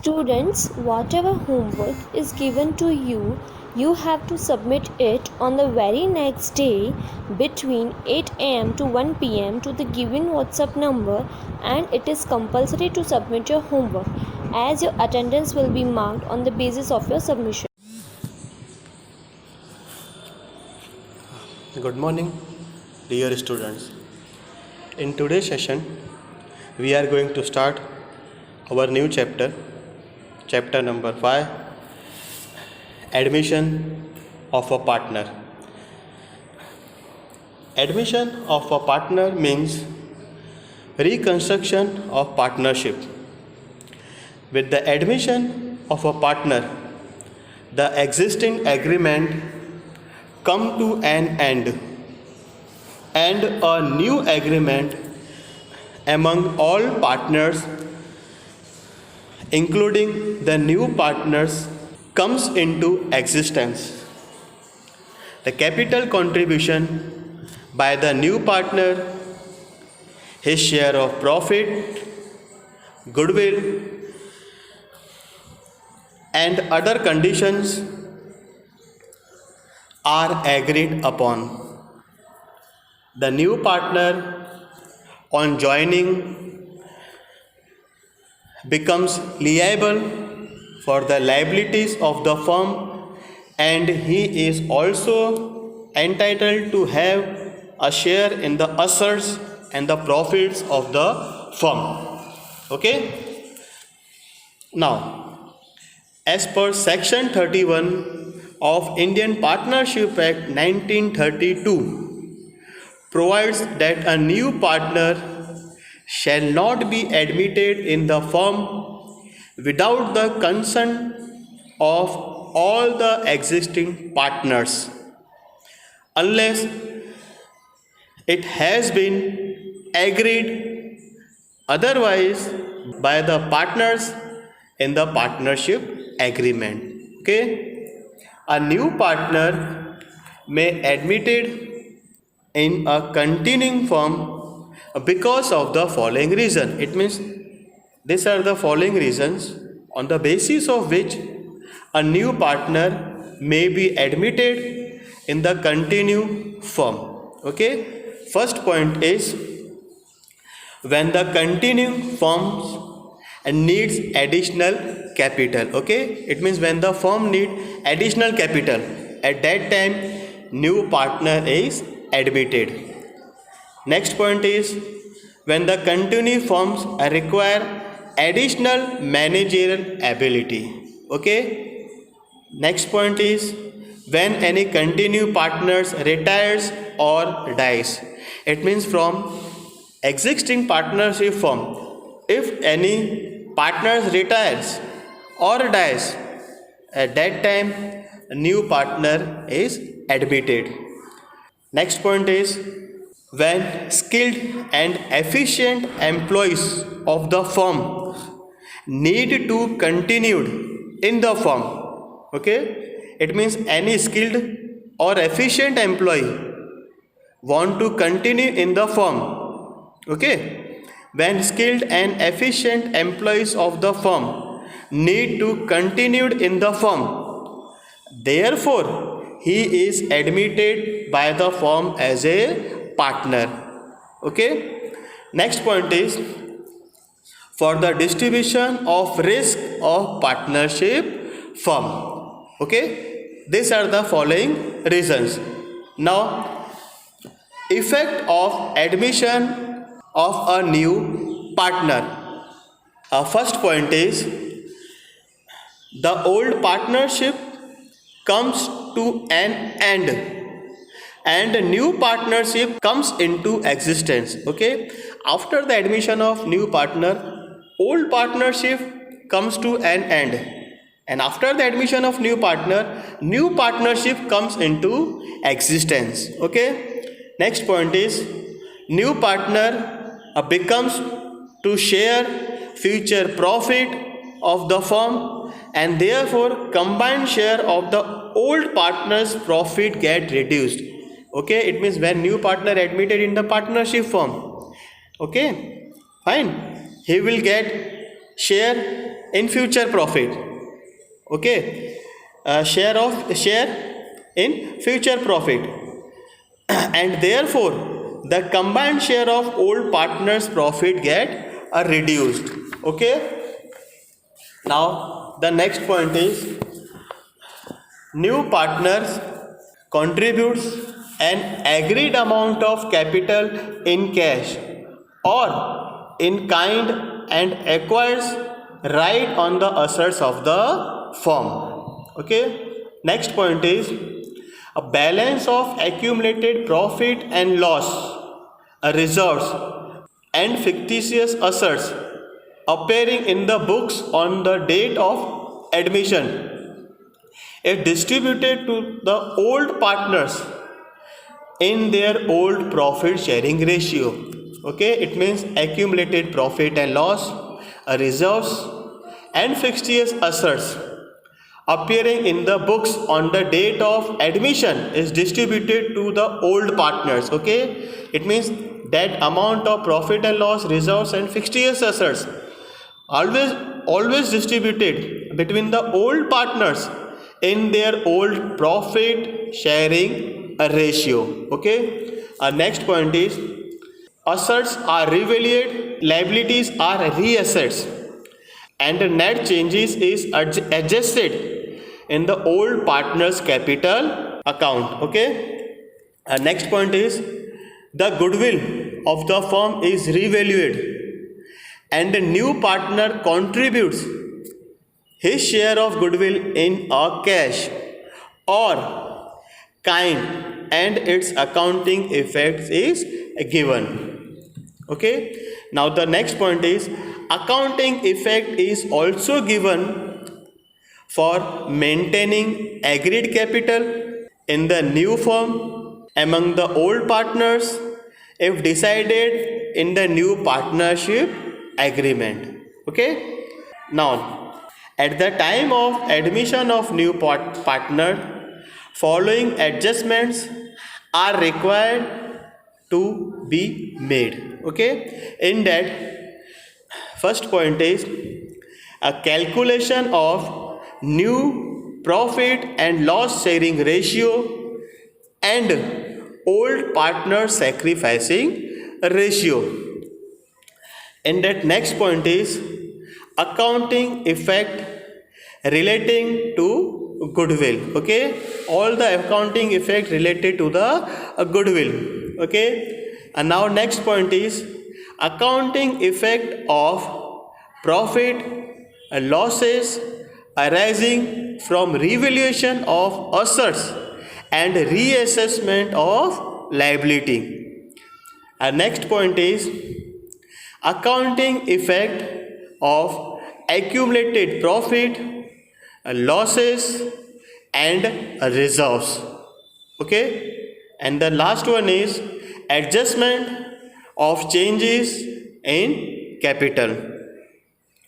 Students, whatever homework is given to you, you have to submit it on the very next day between 8 am to 1 pm to the given WhatsApp number, and it is compulsory to submit your homework as your attendance will be marked on the basis of your submission. Good morning, dear students. In today's session, we are going to start our new chapter number 5, admission of a partner. Admission of a partner means reconstruction of partnership. With the admission of a partner, the existing agreement come to an end and a new agreement among all partners, including the new partners, comes into existence. The capital contribution by the new partner, his share of profit, goodwill, and other conditions are agreed upon. The new partner, on joining, becomes liable for the liabilities of the firm, and he is also entitled to have a share in the assets and the profits of the firm. Okay? Now, as per Section 31 of Indian Partnership Act 1932, provides that a new partner shall not be admitted in the firm without the consent of all the existing partners, unless it has been agreed otherwise by the partners in the partnership agreement. Okay? A new partner may admitted in a continuing firm because of the following reason. It means these are the following reasons on the basis of which a new partner may be admitted in the continuing firm. Okay? First point is when the continuing firms needs additional capital. Okay? It means when the firm need additional capital, at that time new partner is admitted. Next point is when the continuing firms require additional managerial ability. Okay? Next point is when any continuing partners retires or dies. It means from existing partnership firm, if any partners retires or dies, at that time a new partner is admitted. Next point is when skilled and efficient employees of the firm need to continue in the firm. Okay? It means any skilled or efficient employee want to continue in the firm. Okay? When skilled and efficient employees of the firm need to continue in the firm, therefore he is admitted by the firm as a partner. Okay? Next point is for the distribution of risk of partnership firm. Okay? These are the following reasons. Now, effect of admission of a new partner. First point is the old partnership comes to an end and a new partnership comes into existence. Okay? After the admission of new partner, old partnership comes to an end, and after the admission of new partnership comes into existence. Okay? Next point is new partner becomes to share future profit of the firm, and therefore combined share of the old partner's profit get reduced. Okay? It means when new partner admitted in the partnership firm, okay, fine, he will get share in future profit. Okay, share in future profit, and therefore the combined share of old partners profit get reduced. Okay, now the next point is new partners contributes an agreed amount of capital in cash or in kind and acquires right on the assets of the firm. Okay, next point is a balance of accumulated profit and loss, reserves and fictitious assets appearing in the books on the date of admission is distributed to the old partners in their old profit sharing ratio. Okay, it means accumulated profit and loss, reserves and fictitious assets appearing in the books on the date of admission is distributed to the old partners. Okay, it means that amount of profit and loss, reserves and fictitious assets always distributed between the old partners in their old profit sharing ratio. Okay, our next point is assets are revalued, liabilities are reassets, and the net changes is adjusted in the old partner's capital account. Okay, our next point is the goodwill of the firm is revalued and the new partner contributes his share of goodwill in a cash or kind and its accounting effects is given. Okay, now the next point is accounting effect is also given for maintaining agreed capital in the new firm among the old partners if decided in the new partnership agreement. Okay, now at the time of admission of new partner, following adjustments are required to be made. Okay, in that first point is a calculation of new profit and loss sharing ratio and old partner sacrificing ratio. And that next point is accounting effect relating to goodwill. Okay, all the accounting effect related to the goodwill. Okay, and now next point is accounting effect of profit and losses arising from revaluation of assets and reassessment of liability. And next point is accounting effect of accumulated profit, losses and reserves. Okay, and the last one is adjustment of changes in capital.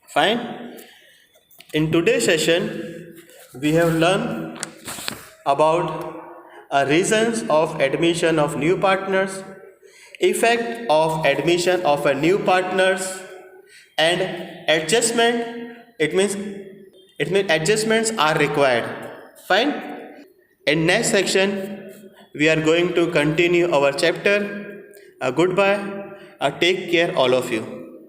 Fine. In today's session we have learned about reasons of admission of new partners, effect of admission of a new partners, and adjustment. It means adjustments are required. Fine. In next section we are going to continue our chapter. Goodbye. Take care all of you.